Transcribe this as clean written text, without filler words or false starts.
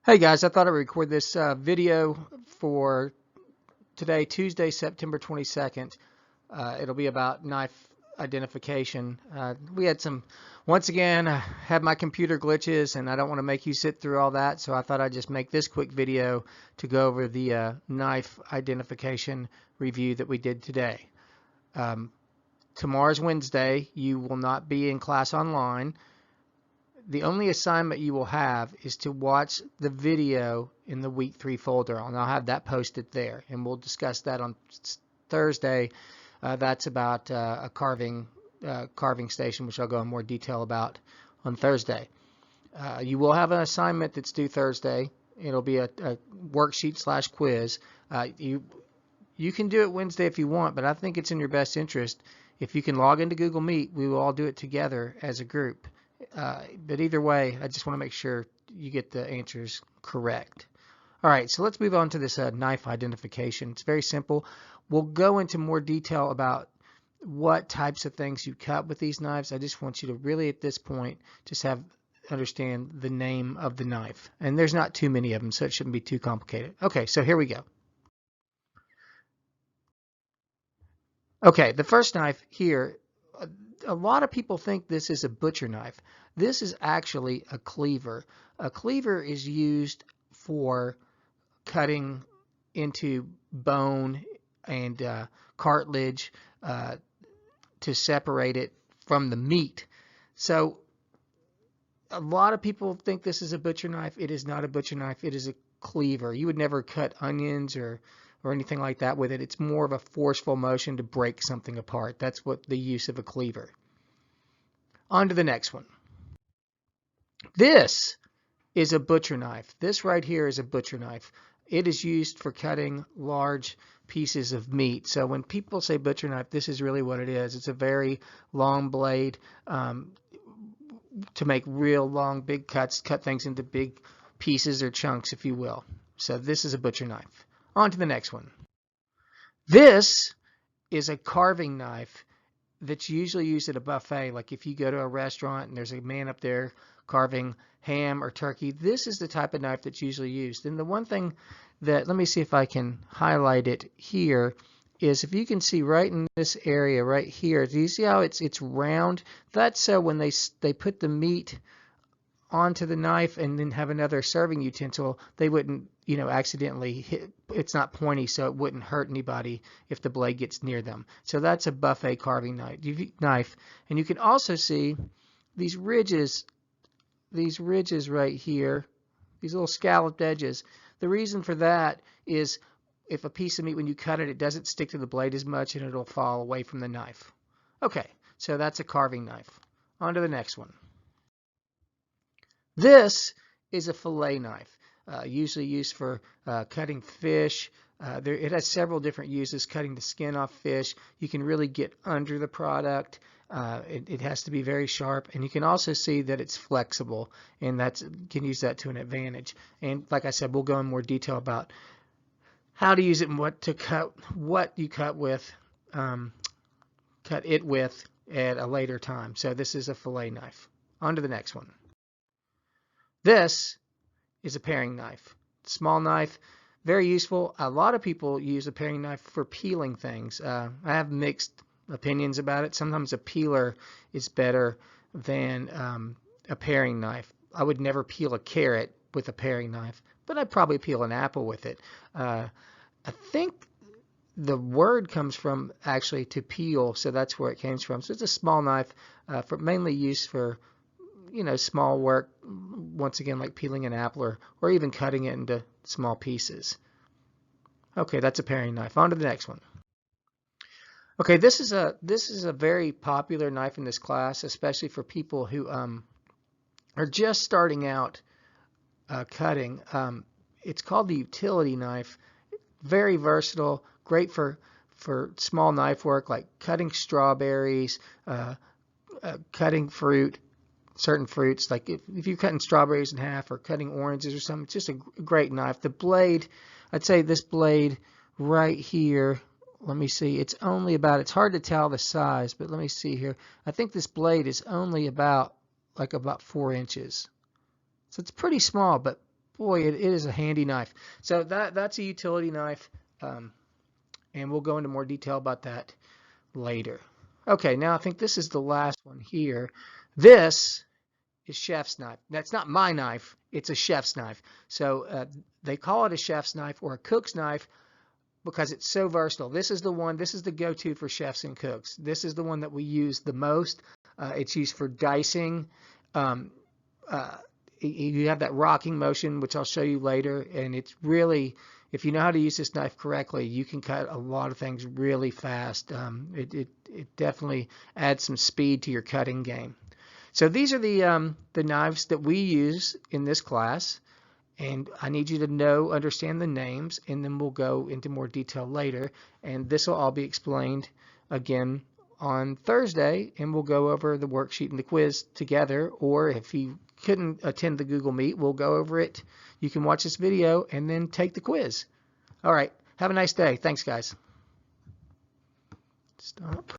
Hey guys, I thought I'd record this video for today, Tuesday, September 22nd. It'll be about knife identification. We had once again, I had my computer glitches and I don't want to make you sit through all that, so I thought I'd just make this quick video to go over the knife identification review that we did today. Tomorrow's Wednesday. You will not be in class online. The only assignment you will have is to watch the video in the week 3 folder, and I'll have that posted there, and we'll discuss that on Thursday. That's about a carving station, which I'll go in more detail about on Thursday. You will have an assignment that's due Thursday. It'll be a worksheet / quiz. You can do it Wednesday if you want, but I think it's in your best interest if you can log into Google Meet. We will all do it together as a group. But either way, I just want to make sure you get the answers correct. All right, so let's move on to this knife identification. It's very simple. We'll go into more detail about what types of things you cut with these knives. I just want you to really, at this point, just understand the name of the knife. And there's not too many of them, so it shouldn't be too complicated. Okay, so here we go. Okay, the first knife here, a lot of people think this is a butcher knife. This is actually a cleaver. A cleaver is used for cutting into bone and cartilage to separate it from the meat. So a lot of people think this is a butcher knife. It is not a butcher knife. It is a cleaver. You would never cut onions or anything like that with it. It's more of a forceful motion to break something apart. That's what the use of a cleaver. On to the next one. This is a butcher knife. This right here is a butcher knife. It is used for cutting large pieces of meat. So when people say butcher knife, this is really what it is. It's a very long blade to make real long, big cuts, cut things into big pieces or chunks, if you will. So this is a butcher knife. On to the next one. This is a carving knife that's usually used at a buffet. Like if you go to a restaurant and there's a man up there carving ham or turkey, this is the type of knife that's usually used. And the one thing that, let me see if I can highlight it here, is if you can see right in this area right here, do you see how it's round? That's so when they put the meat onto the knife and then have another serving utensil, they wouldn't, accidentally hit. It's not pointy, so it wouldn't hurt anybody if the blade gets near them. So that's a buffet carving knife. And you can also see these ridges right here, these little scalloped edges. The reason for that is if a piece of meat, when you cut it, it doesn't stick to the blade as much and it'll fall away from the knife. Okay, so that's a carving knife. On to the next one. This is a fillet knife, usually used for cutting fish. It has several different uses, cutting the skin off fish. You can really get under the product. It has to be very sharp, and you can also see that it's flexible, and can use that to an advantage. And like I said, we'll go in more detail about how to use it and what you cut it with at a later time. So this is a fillet knife. On to the next one. This is a paring knife. Small knife, very useful. A lot of people use a paring knife for peeling things. I have mixed opinions about it. Sometimes a peeler is better than a paring knife. I would never peel a carrot with a paring knife, but I'd probably peel an apple with it. I think the word comes from actually to peel, so that's where it came from. So it's a small knife mainly used for small work, once again, like peeling an apple or even cutting it into small pieces. Okay, that's a paring knife. On to the next one. Okay, this is a very popular knife in this class, especially for people who are just starting out cutting. It's called the utility knife. Very versatile, great for small knife work like cutting strawberries, cutting fruit. Certain fruits, like if you're cutting strawberries in half or cutting oranges or something, it's just a great knife. The blade, I'd say this blade right here, let me see, it's hard to tell the size, but let me see here. I think this blade is only about 4 inches. So it's pretty small, but boy, it is a handy knife. So that's a utility knife, and we'll go into more detail about that later. Okay, now I think this is the last one here. This is chef's knife. That's not my knife. It's a chef's knife. So they call it a chef's knife or a cook's knife because it's so versatile. This is the one. This is the go-to for chefs and cooks. This is the one that we use the most. It's used for dicing. You have that rocking motion, which I'll show you later, and it's really, if you know how to use this knife correctly, you can cut a lot of things really fast. It definitely adds some speed to your cutting game. So these are the knives that we use in this class, and I need you to understand the names, and then we'll go into more detail later, and this will all be explained again on Thursday, and we'll go over the worksheet and the quiz together, or if you couldn't attend the Google Meet, we'll go over it. You can watch this video and then take the quiz. All right, have a nice day. Thanks, guys. Stop.